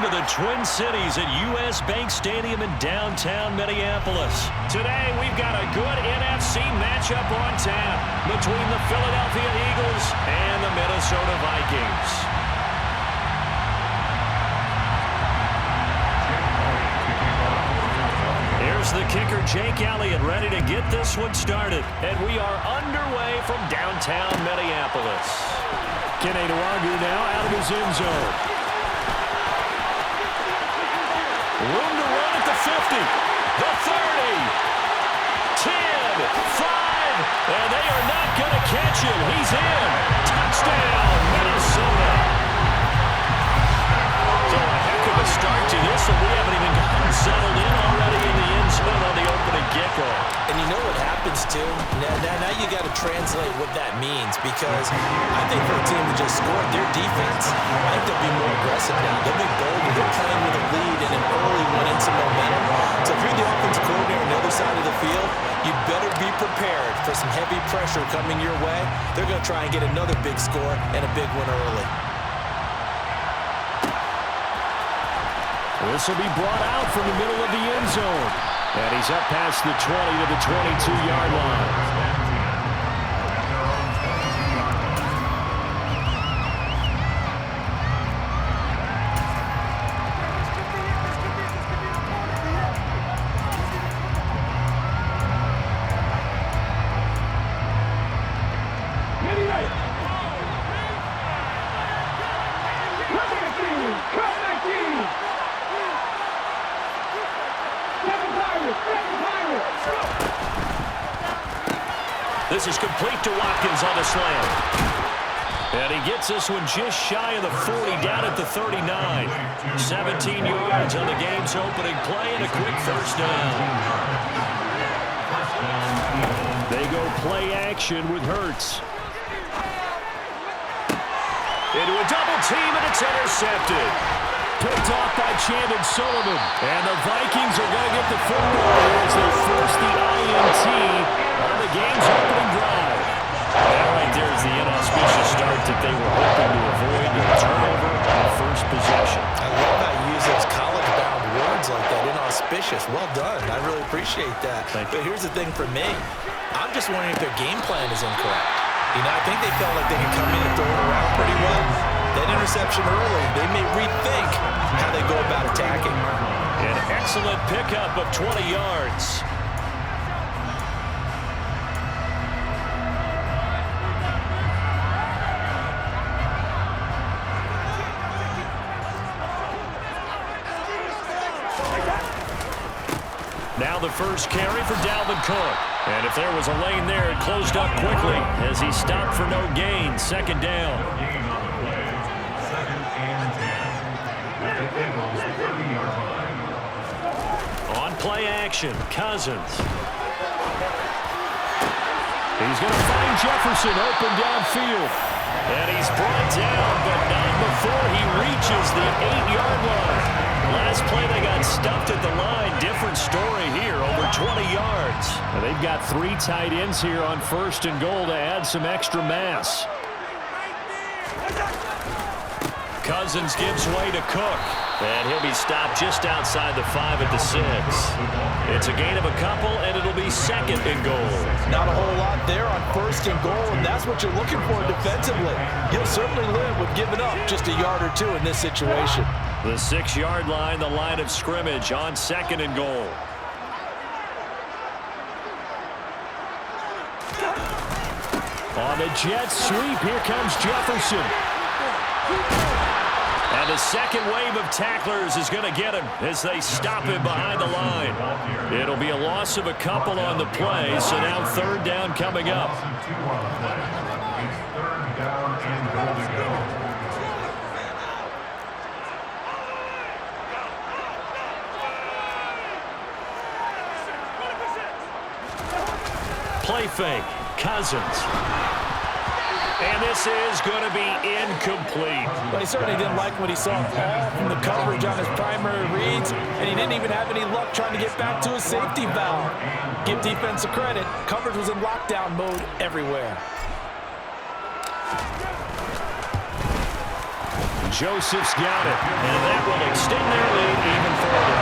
to the Twin Cities at U.S. Bank Stadium in downtown Minneapolis. Today, we've got a good NFC matchup on tap between the Philadelphia Eagles and the Minnesota Vikings. Here's the kicker, Jake Elliott, ready to get this one started. And we are underway from downtown Minneapolis. Kenny Nwangu now out of his end zone. Room to run at the 50, the 30, 10, 5, and they are not going to catch him. He's in. Touchdown, Minnesota. So a heck of a start to this, and we haven't even gotten settled in already in the end zone on the opening kickoff. And you know what happens, too? Now you got to translate what that means, because I think for a team to just score their defense, I think they'll be more aggressive now. They'll be bolder. They're playing with a lead and an early one and some momentum. So if you're the offensive coordinator on the other side of the field, you better be prepared for some heavy pressure coming your way. They're going to try and get another big score and a big one early. This will be brought out from the middle of the end zone. And he's up past the 20 to the 22-yard line. This is complete to Watkins on the slam. And he gets this one just shy of the 40, down at the 39. 17 yards on the game's opening play and a quick first down. They go play action with Hurts. Into a double team, and it's intercepted. Picked off by Chandon Sullivan. And the Vikings are going to get the football as they force the INT on the game's opening drive. All right, there's the inauspicious start that they were hoping to avoid, with a turnover on first possession. I love how you use those college-bound words like that, inauspicious. Well done. I really appreciate that. But here's the thing for me. I'm just wondering if their game plan is incorrect. You know, I think they felt like they could come in and throw it around pretty well. That interception early, they may rethink how they go about attacking. An excellent pickup of 20 yards. Now the first carry for Dalvin Cook. And if there was a lane there, it closed up quickly as he stopped for no gain. Second down. On play action, Cousins. He's going to find Jefferson open downfield. And he's brought down, but not before he reaches the 8-yard line. Last play, they got stuffed at the line. Different story here, over 20 yards. Now they've got 3 tight ends here on first and goal to add some extra mass. Cousins gives way to Cook. And he'll be stopped just outside the 5 at the 6. It's a gain of a couple, and it'll be second and goal. Not a whole lot there on first and goal, and that's what you're looking for defensively. You'll certainly live with giving up just a yard or 2 in this situation. The 6-yard line, the line of scrimmage on second and goal. On the jet sweep, here comes Jefferson. And the second wave of tacklers is going to get him as they stop him behind the line. It'll be a loss of a couple on the play, so now third down coming up. Play fake, Cousins. And this is going to be incomplete. Well, he certainly didn't like what he saw all from the coverage on his primary reads, and he didn't even have any luck trying to get back to his safety valve. Give defense a credit. Coverage was in lockdown mode everywhere. Joseph's got it, and that will extend their lead even further.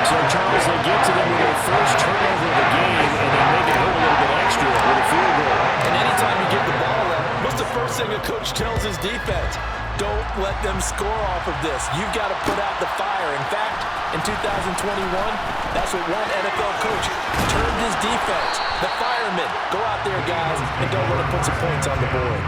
So, Charles, they get to them with their first turnover of the game, and they make it hurt a little bit extra with a field goal. And anytime you give the ball up, what's the first thing a coach tells his defense? Don't let them score off of this. You've got to put out the fire. In fact, in 2021, that's what one NFL coach termed his defense. The firemen. Go out there, guys, and don't let them put some points on the board.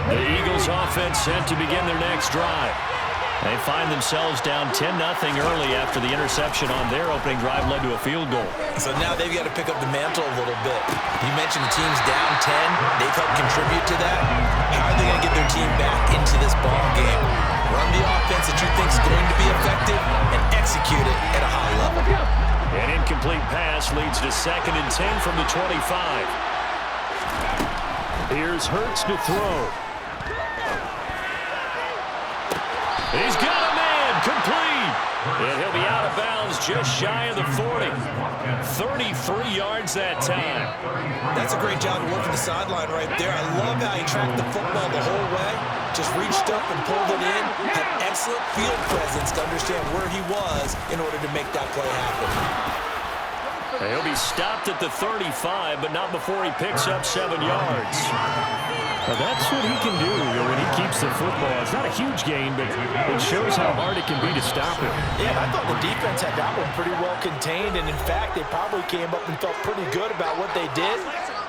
The Eagles offense set to begin their next drive. They find themselves down 10-0 early after the interception on their opening drive led to a field goal. So now they've got to pick up the mantle a little bit. You mentioned the team's down 10. They've helped contribute to that. How are they going to get their team back into this ball game? Run the offense that you think is going to be effective and execute it at a high level. An incomplete pass leads to 2nd and 10 from the 25. Here's Hurts to throw. He's got a man, complete. And he'll be out of bounds just shy of the 40. 33 yards that time. That's a great job of working the sideline right there. I love how he tracked the football the whole way. Just reached up and pulled it in. Had excellent field presence to understand where he was in order to make that play happen. He'll be stopped at the 35, but not before he picks up 7 yards. Now that's what he can do when he keeps the football. It's not a huge gain, but it shows how hard it can be to stop him. Yeah, I thought the defense had that one pretty well contained, and in fact, they probably came up and felt pretty good about what they did.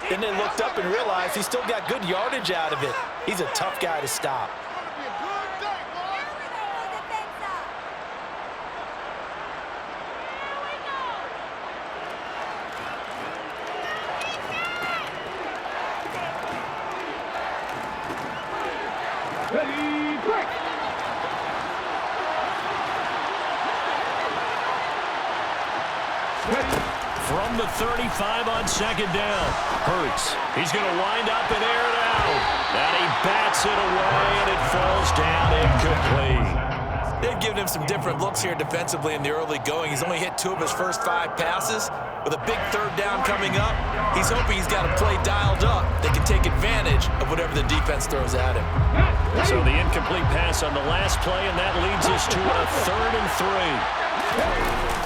Then they looked up and realized he still got good yardage out of it. He's a tough guy to stop. From the 35 on 2nd down. Hurts. He's going to wind up and air it out. And he bats it away, and it falls down incomplete. They've given him some different looks here defensively in the early going. He's only hit 2 of his first 5 passes. With a big 3rd down coming up, he's hoping he's got a play dialed up that can take advantage of whatever the defense throws at him. So the incomplete pass on the last play, and that leads us to a 3rd and 3.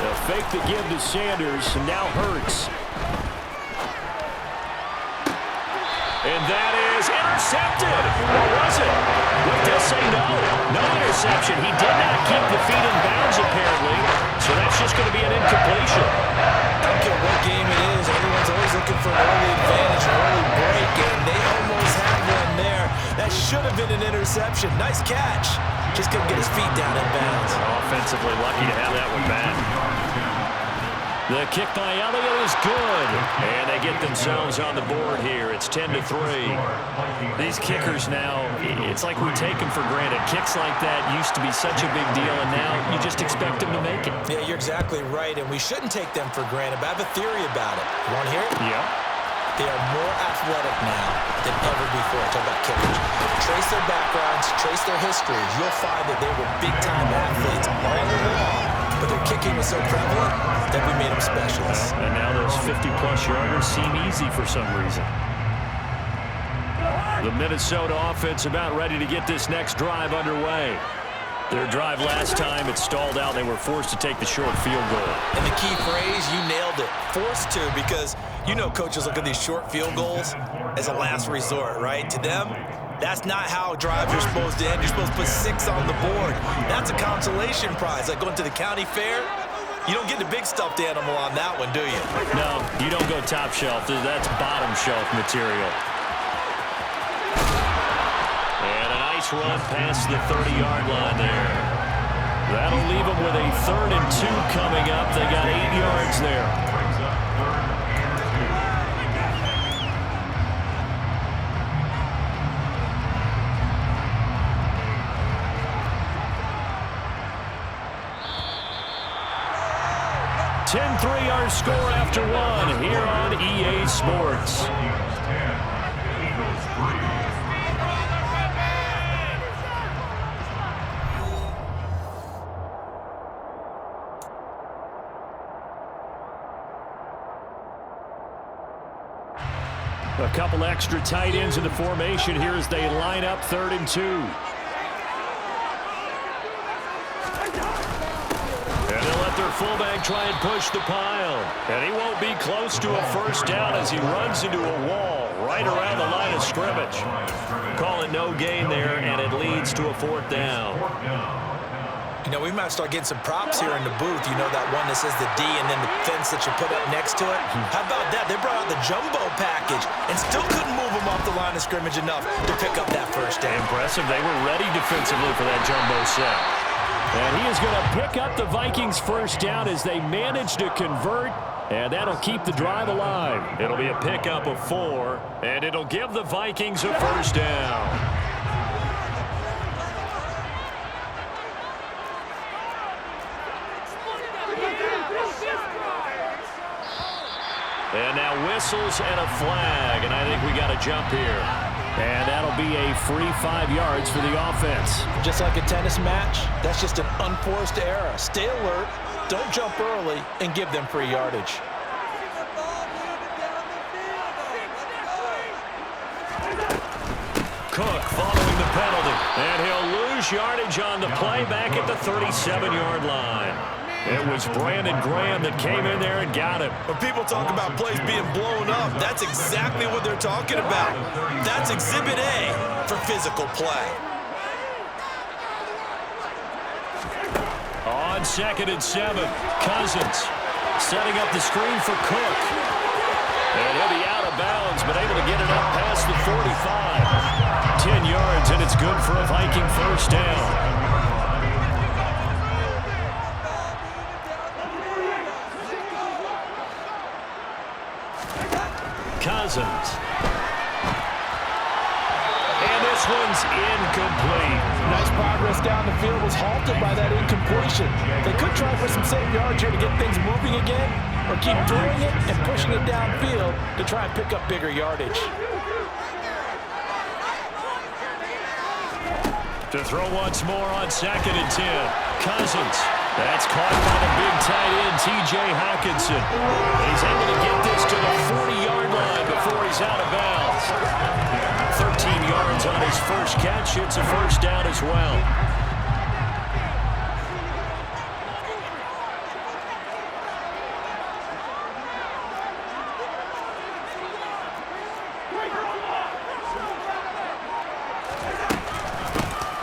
A fake to give to Sanders, and now Hurts. And that is intercepted. Or was it? What does say no? No interception. He did not keep the feet in bounds, apparently. So that's just going to be an incompletion. I don't care what game it is. Everyone's always looking for an early advantage, an early break, and they almost had one there. That should have been an interception. Nice catch. Just couldn't get his feet down in bounds. Offensively lucky to have that one back. The kick by Elliott is good. And they get themselves on the board here. It's 10-3. These kickers now, it's like we take them for granted. Kicks like that used to be such a big deal, and now you just expect them to make it. Yeah, you're exactly right, and we shouldn't take them for granted, but I have a theory about it. You want to hear it? Yeah. They are more athletic now than ever before. I talk about kickers. Trace their backgrounds, trace their histories. You'll find that they were big-time athletes all along, but their kicking was so prevalent that we made them specialists. And now those 50-plus yarders seem easy for some reason. The Minnesota offense about ready to get this next drive underway. Their drive last time, it stalled out. They were forced to take the short field goal. And the key phrase, you nailed it. Forced to, because you know coaches look at these short field goals as a last resort, right? To them, that's not how drives are supposed to end. You're supposed to put 6 on the board. That's a consolation prize. Like going to the county fair, you don't get the big stuffed animal on that one, do you? No, you don't go top shelf. That's bottom shelf material. And a nice run past the 30-yard line there. That'll leave them with a 3rd and 2 coming up. They got 8 yards there. Our score after 1 here on EA Sports. A couple extra tight ends in the formation here as they line up 3rd and 2. And they'll let their fullback try and push the pile. And he won't be close to a first down as he runs into a wall right around the line of scrimmage. Call it no gain there, and it leads to a 4th down. You know, we might start getting some props here in the booth. You know that one that says the D and then the fence that you put up next to it? How about that? They brought out the jumbo package and still couldn't move them off the line of scrimmage enough to pick up that first down. Impressive. They were ready defensively for that jumbo set. And he is going to pick up the Vikings' first down as they manage to convert, and that'll keep the drive alive. It'll be a pickup of 4, and it'll give the Vikings a first down. And now whistles and a flag, and I think we got a jump here. And that'll be a free 5 yards for the offense. Just like a tennis match, that's just an unforced error. Stay alert, don't jump early, and give them free yardage. Cook following the penalty, and he'll lose yardage on the play back at the 37-yard line. It was Brandon Graham that came in there and got him. When people talk about plays being blown up, that's exactly what they're talking about. That's Exhibit A for physical play. On 2nd and 7, Cousins setting up the screen for Cook. And he'll be out of bounds, but able to get it up past the 45. 10 yards, and it's good for a Viking first down. Cousins. And this one's incomplete. Nice progress down the field, was halted by that incompletion. They could try for some safe yards here to get things moving again, or keep throwing it and pushing it downfield to try and pick up bigger yardage. To throw once more on 2nd and 10. Cousins. That's caught by the big tight end, T.J. Hawkinson. He's able to get this to the 40-yard line before he's out of bounds. 13 yards on his first catch. It's a first down as well.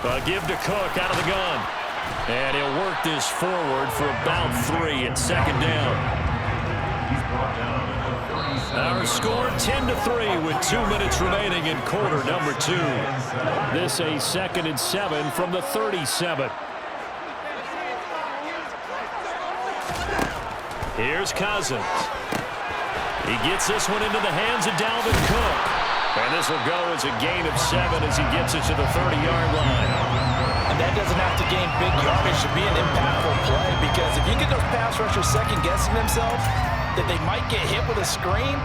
A give to Cook out of the gun. And he'll work this forward for about 3 at 2nd down. Our score 10-3 with 2 minutes remaining in quarter number 2. This a 2nd and 7 from the 37. Here's Cousins. He gets this one into the hands of Dalvin Cook. And this will go as a gain of 7 as he gets it to the 30-yard line. And that doesn't have to gain big yardage to be an impactful play, because if you get those pass rushers second-guessing themselves that they might get hit with a screen,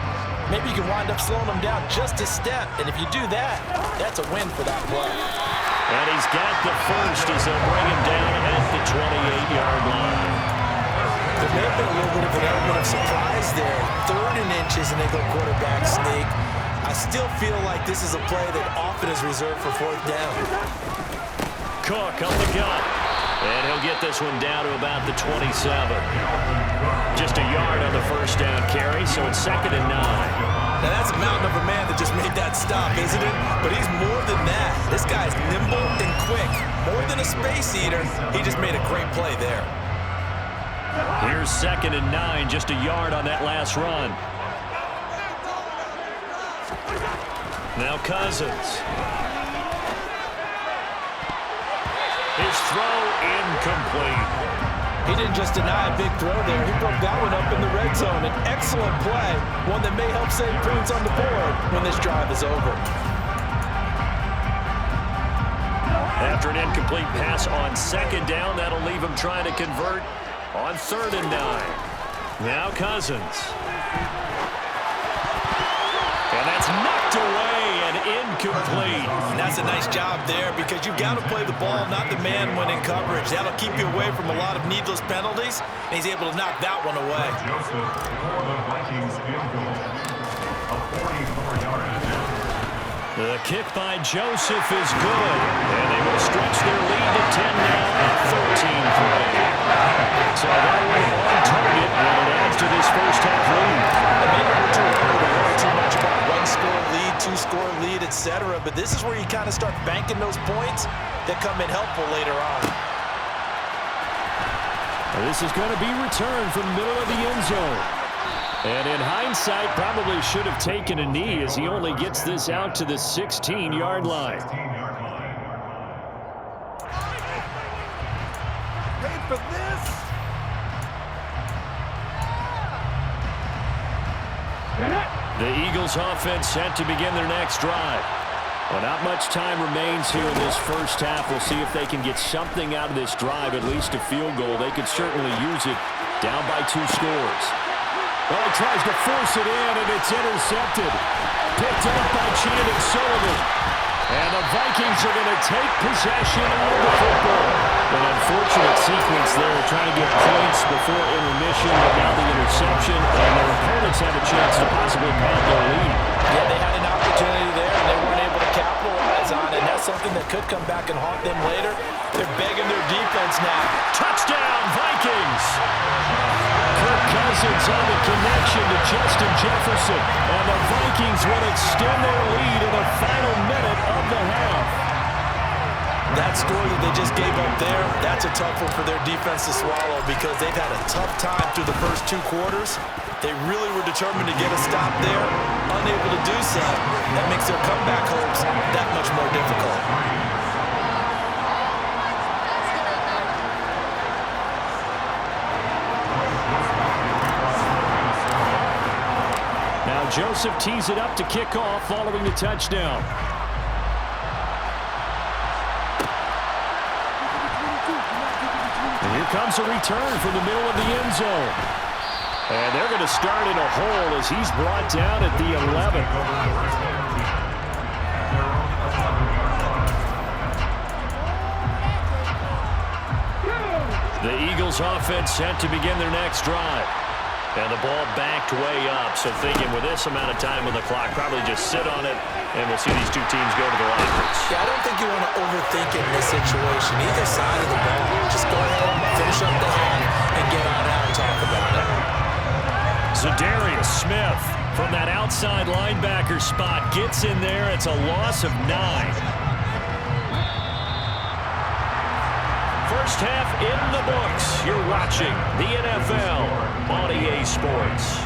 maybe you can wind up slowing them down just a step. And if you do that, that's a win for that play. And he's got the first as they'll bring him down at the 28-yard line. There may have been a little bit of an element of surprise there. 3rd and inches, and they go quarterback sneak. I still feel like this is a play that often is reserved for 4th down. Cook on the gun. And he'll get this one down to about the 27. Just a yard on the first down carry, so it's 2nd and 9. Now that's a mountain of a man that just made that stop, isn't it? But he's more than that. This guy's nimble and quick. More than a space eater, he just made a great play there. Here's 2nd and 9, just a yard on that last run. Now Cousins. His throw incomplete. He didn't just deny a big throw there. He broke that one up in the red zone. An excellent play, one that may help save points on the board when this drive is over. After an incomplete pass on 2nd down, that'll leave him trying to convert on 3rd and 9. Now Cousins. And that's knocked away and incomplete. And that's a nice job there, because you've got to play the ball, not the man when in coverage. That'll keep you away from a lot of needless penalties, and he's able to knock that one away. Joseph for the Vikings field goal, a 44-yard The kick by Joseph is good, and they will stretch their lead to 10 now at 13-3. So that one on target, and it adds to this first half lead. I mean, we're too early to worry too much about one-score lead, two-score lead, etc. But this is where you kind of start banking those points that come in helpful later on. This is going to be returned from the middle of the end zone. And in hindsight, probably should have taken a knee as he only gets this out to the 16-yard line. Paid for this. The Eagles offense set to begin their next drive. Well, not much time remains here in this first half. We'll see if they can get something out of this drive, at least a field goal. They could certainly use it down by 2 scores. Well, he tries to force it in, and it's intercepted. Picked up by Chandon Sullivan. And the Vikings are going to take possession of the football. An unfortunate sequence there, trying to get points before intermission, but now the interception, and their opponents have a chance to possibly pad their lead. Yeah, they had an opportunity there, and they weren't able to capitalize on it. And that's something that could come back and haunt them later. They're begging their defense now. Touchdown, Vikings! Kirk Cousins on the connection to Justin Jefferson. And the Vikings will extend their lead in the final minute of the half. That score that they just gave up there, that's a tough one for their defense to swallow because they've had a tough time through the first 2 quarters. They really were determined to get a stop there, unable to do so. That makes their comeback hopes that much more difficult. Now Joseph tees it up to kick off following the touchdown. And here comes a return from the middle of the end zone. And they're going to start in a hole as he's brought down at the 11. The Eagles offense set to begin their next drive. And the ball backed way up, so thinking with this amount of time on the clock, probably just sit on it, and we'll see these 2 teams go to the lockers. Yeah, I don't think you want to overthink it in this situation. Either side of the ball, just go ahead, finish up the half, and get on out and talk about it. Za'Darius Smith from that outside linebacker spot gets in there. It's a loss of 9. First half in the books. You're watching the NFL on EA Sports.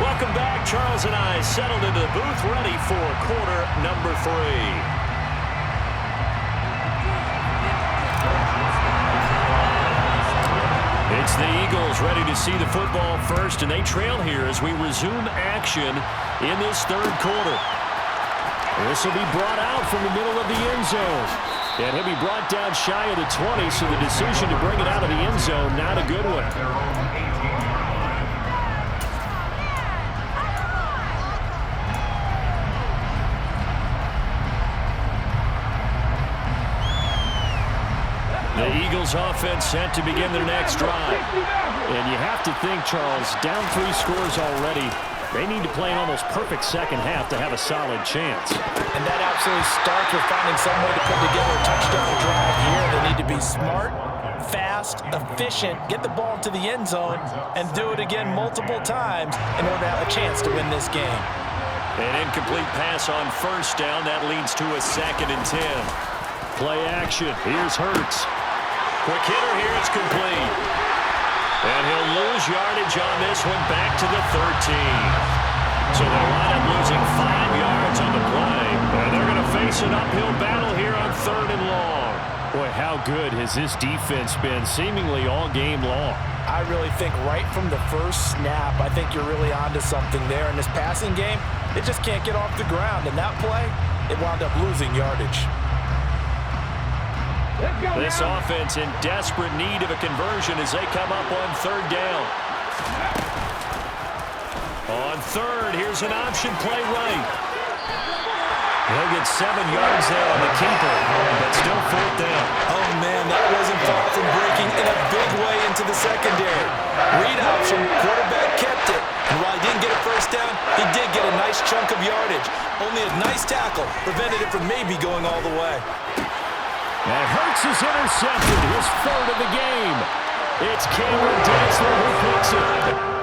Welcome back. Charles and I settled into the booth, ready for quarter number 3. It's the Eagles ready to see the football first, and they trail here as we resume action in this 3rd quarter. This will be brought out from the middle of the end zone. And he'll be brought down shy of the 20, so the decision to bring it out of the end zone, not a good one. The Eagles offense set to begin their next drive. And you have to think, Charles, down 3 scores already. They need to play an almost perfect second half to have a solid chance. And that absolutely starts with finding some way to put together a touchdown drive here. They need to be smart, fast, efficient, get the ball to the end zone, and do it again multiple times in order to have a chance to win this game. An incomplete pass on first down. That leads to a 2nd and 10. Play action. Here's Hurts. Quick hitter here. It's complete. And he'll lose yardage on this one back to the 13. So they wind up losing 5 yards on the play. And they're going to face an uphill battle here on 3rd and long. Boy, how good has this defense been seemingly all game long? I really think right from the first snap, I think you're really onto something there. In this passing game, they just can't get off the ground. And that play, it wound up losing yardage. This offense in desperate need of a conversion as they come up on third down. On third, here's an option play right. He'll get 7 yards there on the keeper, but still fourth down. Oh, man, that wasn't far from breaking in a big way into the secondary. Read option, quarterback kept it. And while he didn't get a first down, he did get a nice chunk of yardage. Only a nice tackle prevented it from maybe going all the way. And Hurts is intercepted, his third of the game. It's Cameron Dantzler who picks it.